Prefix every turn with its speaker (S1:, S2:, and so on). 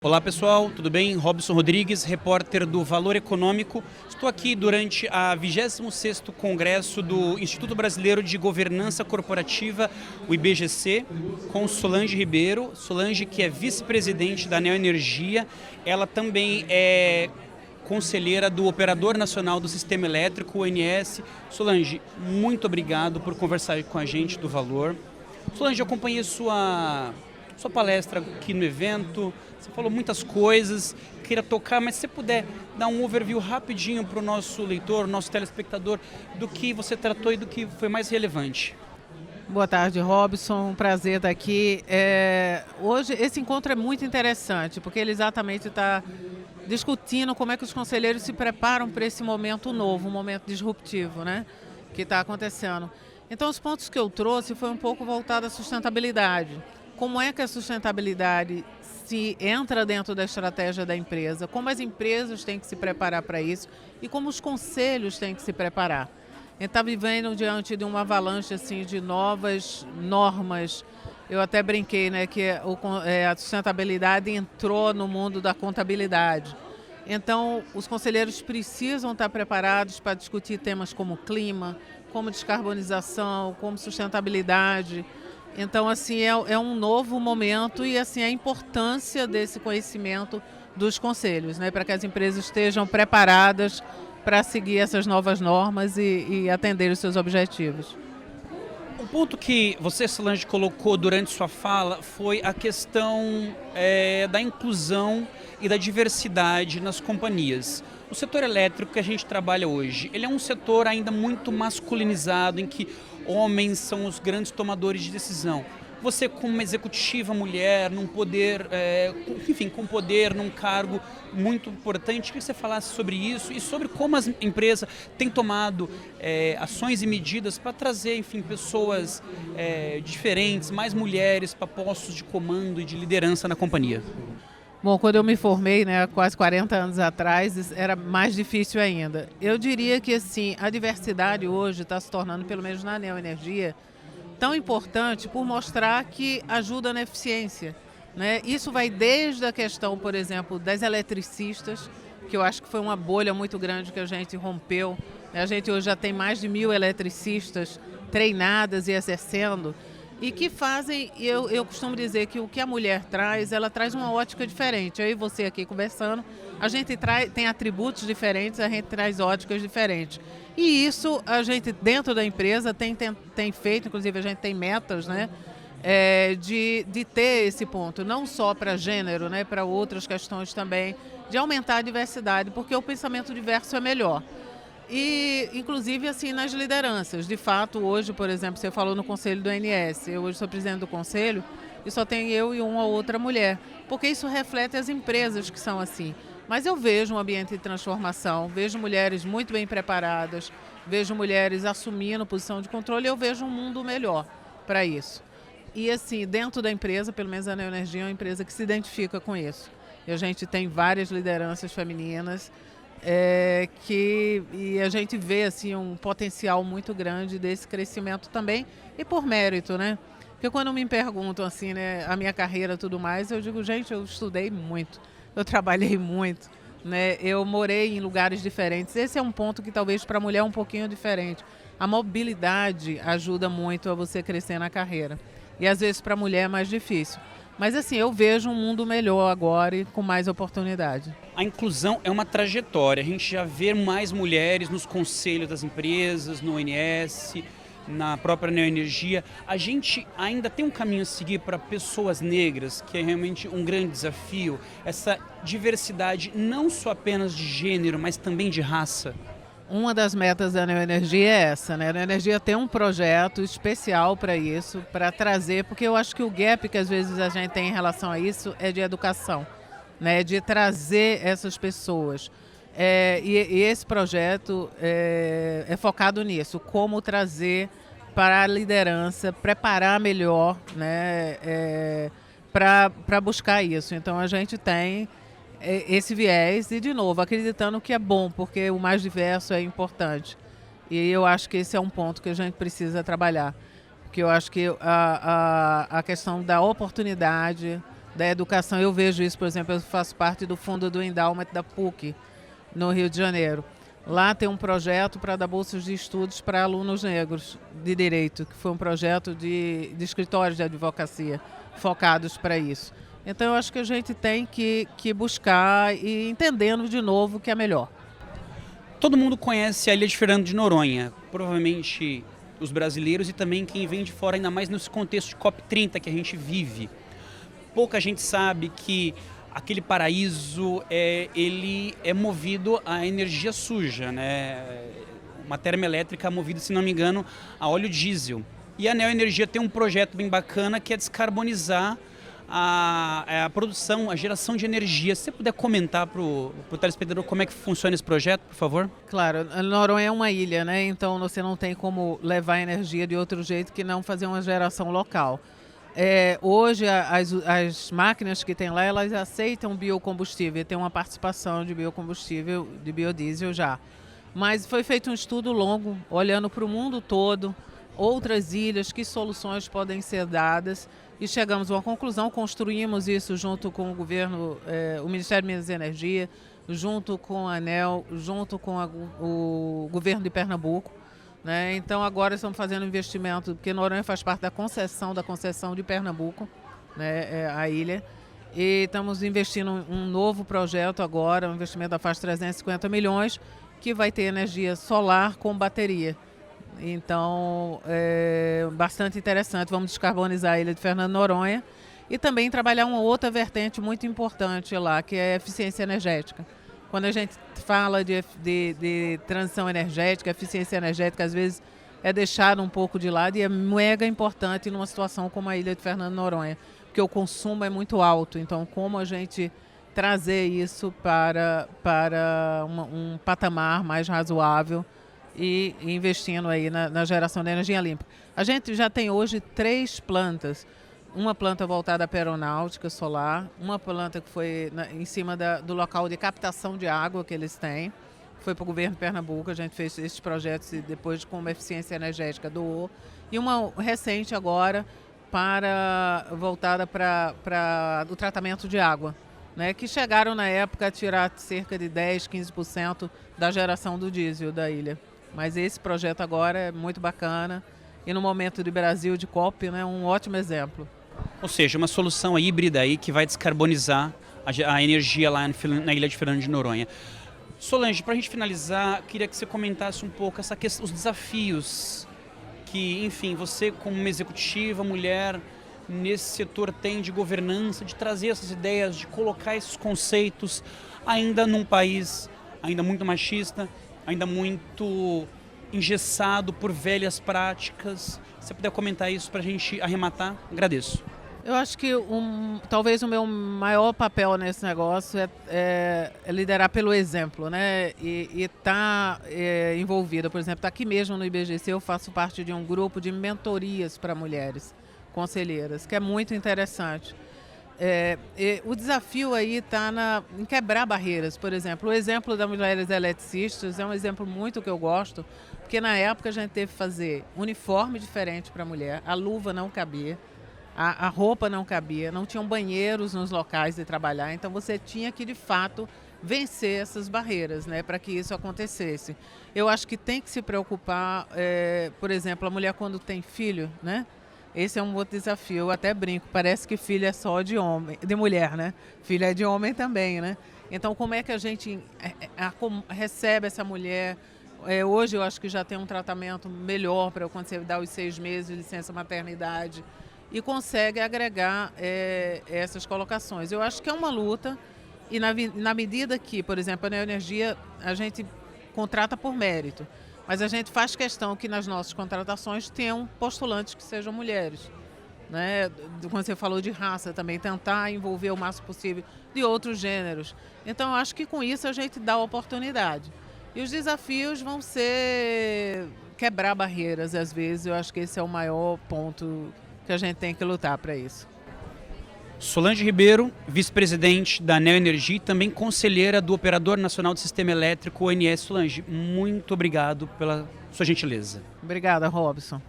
S1: Olá pessoal, tudo bem? Robson Rodrigues, repórter do Valor Econômico. Estou aqui durante a 26º Congresso do Instituto Brasileiro de Governança Corporativa, o IBGC, com Solange Ribeiro. Solange, que é vice-presidente da Neoenergia, ela também é conselheira do Operador Nacional do Sistema Elétrico, o ONS. Solange, muito obrigado por conversar com a gente do Valor. Solange, eu acompanhei sua palestra aqui no evento, você falou muitas coisas, queria tocar, mas se você puder dar um overview rapidinho para o nosso leitor, nosso telespectador, do que você tratou e do que foi mais relevante.
S2: Boa tarde, Robson. Um prazer estar aqui. Hoje esse encontro é muito interessante, porque ele exatamente está discutindo como é que os conselheiros se preparam para esse momento novo, um momento disruptivo, né, que está acontecendo. Então, os pontos que eu trouxe foi um pouco voltado à sustentabilidade. Como é que a sustentabilidade se entra dentro da estratégia da empresa, como as empresas têm que se preparar para isso e como os conselhos têm que se preparar. A gente está vivendo diante de uma avalanche assim, de novas normas. Eu até brinquei, né, que a sustentabilidade entrou no mundo da contabilidade. Então, os conselheiros precisam estar preparados para discutir temas como clima, como descarbonização, como sustentabilidade. Então, assim, é um novo momento e, assim, a importância desse conhecimento dos conselhos, né, para que as empresas estejam preparadas para seguir essas novas normas e atender os seus objetivos.
S1: O ponto que você, Solange, colocou durante sua fala foi a questão da inclusão e da diversidade nas companhias. O setor elétrico que a gente trabalha hoje, ele é um setor ainda muito masculinizado, em que homens são os grandes tomadores de decisão. Você, como uma executiva mulher, num poder, com poder, num cargo muito importante, que você falasse sobre isso e sobre como as empresas têm tomado ações e medidas para trazer, enfim, pessoas diferentes, mais mulheres para postos de comando e de liderança na companhia.
S2: Bom, quando eu me formei, né, quase 40 anos atrás, era mais difícil ainda. Eu diria que, assim, a diversidade hoje está se tornando, pelo menos na Neoenergia, tão importante por mostrar que ajuda na eficiência, né? Isso vai desde a questão, por exemplo, das eletricistas, que eu acho que foi uma bolha muito grande que a gente rompeu. A gente hoje já tem mais de 1.000 eletricistas treinadas e exercendo, e que fazem, eu costumo dizer que o que a mulher traz, ela traz uma ótica diferente. Eu e você aqui conversando, a gente tem atributos diferentes, a gente traz óticas diferentes. E isso a gente, dentro da empresa, tem feito, inclusive a gente tem metas, né, de ter esse ponto, não só para gênero, né, para outras questões também, de aumentar a diversidade, porque o pensamento diverso é melhor. E, inclusive, assim, nas lideranças. De fato, hoje, por exemplo, você falou no conselho do ONS, eu hoje sou presidente do conselho e só tem eu e uma outra mulher, porque isso reflete as empresas que são assim. Mas eu vejo um ambiente de transformação, vejo mulheres muito bem preparadas, vejo mulheres assumindo posição de controle e eu vejo um mundo melhor para isso. E, assim, dentro da empresa, pelo menos a Neoenergia é uma empresa que se identifica com isso. E a gente tem várias lideranças femininas, e a gente vê assim, um potencial muito grande desse crescimento também, e por mérito, né? Porque quando me perguntam assim, né, a minha carreira e tudo mais, eu digo, gente, eu estudei muito, eu trabalhei muito, né? Eu morei em lugares diferentes. Esse é um ponto que talvez para a mulher é um pouquinho diferente. A mobilidade ajuda muito a você crescer na carreira. E às vezes para a mulher é mais difícil. Mas assim, eu vejo um mundo melhor agora e com mais oportunidade.
S1: A inclusão é uma trajetória. A gente já vê mais mulheres nos conselhos das empresas, no ONS, na própria Neoenergia. A gente ainda tem um caminho a seguir para pessoas negras, que é realmente um grande desafio. Essa diversidade não só apenas de gênero, mas também de raça.
S2: Uma das metas da Neoenergia é essa, né? A Neoenergia tem um projeto especial para isso, para trazer, porque eu acho que o gap que às vezes a gente tem em relação a isso é de educação, né? De trazer essas pessoas. E esse projeto é focado nisso, como trazer para a liderança, preparar melhor, né? Para buscar isso. Então a gente tem esse viés e, de novo, acreditando que é bom, porque o mais diverso é importante. E eu acho que esse é um ponto que a gente precisa trabalhar. Porque eu acho que a questão da oportunidade, da educação. Eu vejo isso, por exemplo, eu faço parte do fundo do Endowment da PUC, no Rio de Janeiro. Lá tem um projeto para dar bolsas de estudos para alunos negros de direito, que foi um projeto de escritórios de advocacia focados para isso. Então eu acho que a gente tem que buscar e entendendo de novo o que é melhor.
S1: Todo mundo conhece a Ilha de Fernando de Noronha, provavelmente os brasileiros e também quem vem de fora, ainda mais nesse contexto de COP30 que a gente vive. Pouca gente sabe que aquele paraíso ele é movido a energia suja, né? Uma termoelétrica movida, se não me engano, a óleo diesel. E a Neoenergia tem um projeto bem bacana que é descarbonizar a produção, a geração de energia. Se você puder comentar para o telespectador como é que funciona esse projeto, por favor?
S2: Claro, Noronha é uma ilha, né? Então você não tem como levar energia de outro jeito que não fazer uma geração local. Hoje as máquinas que tem lá, elas aceitam biocombustível, tem uma participação de biocombustível, de biodiesel já. Mas foi feito um estudo longo, olhando para o mundo todo, outras ilhas, que soluções podem ser dadas, e chegamos a uma conclusão, construímos isso junto com o governo, o Ministério de Minas e Energia, junto com a ANEEL, junto com o governo de Pernambuco. Né? Então agora estamos fazendo investimento, porque Noronha faz parte da concessão de Pernambuco, né? A ilha, e estamos investindo em um novo projeto agora, um investimento da faixa de 350 milhões, que vai ter energia solar com bateria. Então é bastante interessante, vamos descarbonizar a ilha de Fernando de Noronha e também trabalhar uma outra vertente muito importante lá, que é a eficiência energética. Quando a gente fala de transição energética, eficiência energética, às vezes é deixado um pouco de lado e é mega importante numa situação como a ilha de Fernando de Noronha, porque o consumo é muito alto. Então, como a gente trazer isso para um patamar mais razoável e investindo aí na geração de energia limpa. A gente já tem hoje 3 plantas. Uma planta voltada para a aeronáutica solar, uma planta que foi em cima do local de captação de água que eles têm, foi para o governo de Pernambuco, a gente fez esses projetos e depois com uma eficiência energética doou, e uma recente agora voltada para o tratamento de água, né, que chegaram na época a tirar cerca de 10, 15% da geração do diesel da ilha. Mas esse projeto agora é muito bacana e no momento de Brasil, de COP, né, um ótimo exemplo.
S1: Ou seja, uma solução híbrida aí que vai descarbonizar a energia lá na Ilha de Fernando de Noronha. Solange, para a gente finalizar, queria que você comentasse um pouco essa questão, os desafios que, enfim, você como uma executiva, mulher, nesse setor tem de governança, de trazer essas ideias, de colocar esses conceitos ainda num país ainda muito machista, ainda muito engessado por velhas práticas. Se você puder comentar isso para a gente arrematar, agradeço.
S2: Eu acho que talvez o meu maior papel nesse negócio é liderar pelo exemplo, né? E estar envolvida, por exemplo, aqui mesmo no IBGC eu faço parte de um grupo de mentorias para mulheres conselheiras, que é muito interessante. O desafio aí está em quebrar barreiras. Por exemplo, o exemplo das mulheres eletricistas é um exemplo muito que eu gosto, porque na época a gente teve que fazer uniforme diferente para a mulher, a luva não cabia, a roupa não cabia, não tinham banheiros nos locais de trabalhar, então você tinha que, de fato, vencer essas barreiras, né, para que isso acontecesse. Eu acho que tem que se preocupar, por exemplo, a mulher quando tem filho, né? Esse é um outro desafio, eu até brinco, parece que filho é só de homem, de mulher, né? Filho é de homem também, né? Então, como é que a gente recebe essa mulher? Hoje eu acho que já tem um tratamento melhor para quando você dá os 6 meses de licença maternidade e consegue agregar essas colocações. Eu acho que é uma luta e na medida que, por exemplo, a Neoenergia, a gente contrata por mérito. Mas a gente faz questão que nas nossas contratações tenham postulantes que sejam mulheres. Né? Quando você falou de raça também, tentar envolver o máximo possível de outros gêneros. Então, eu acho que com isso a gente dá oportunidade. E os desafios vão ser quebrar barreiras, às vezes. Eu acho que esse é o maior ponto que a gente tem que lutar para isso.
S1: Solange Ribeiro, vice-presidente da Neoenergia e também conselheira do Operador Nacional do Sistema Elétrico, ONS. Solange, muito obrigado pela sua gentileza.
S2: Obrigada, Robson.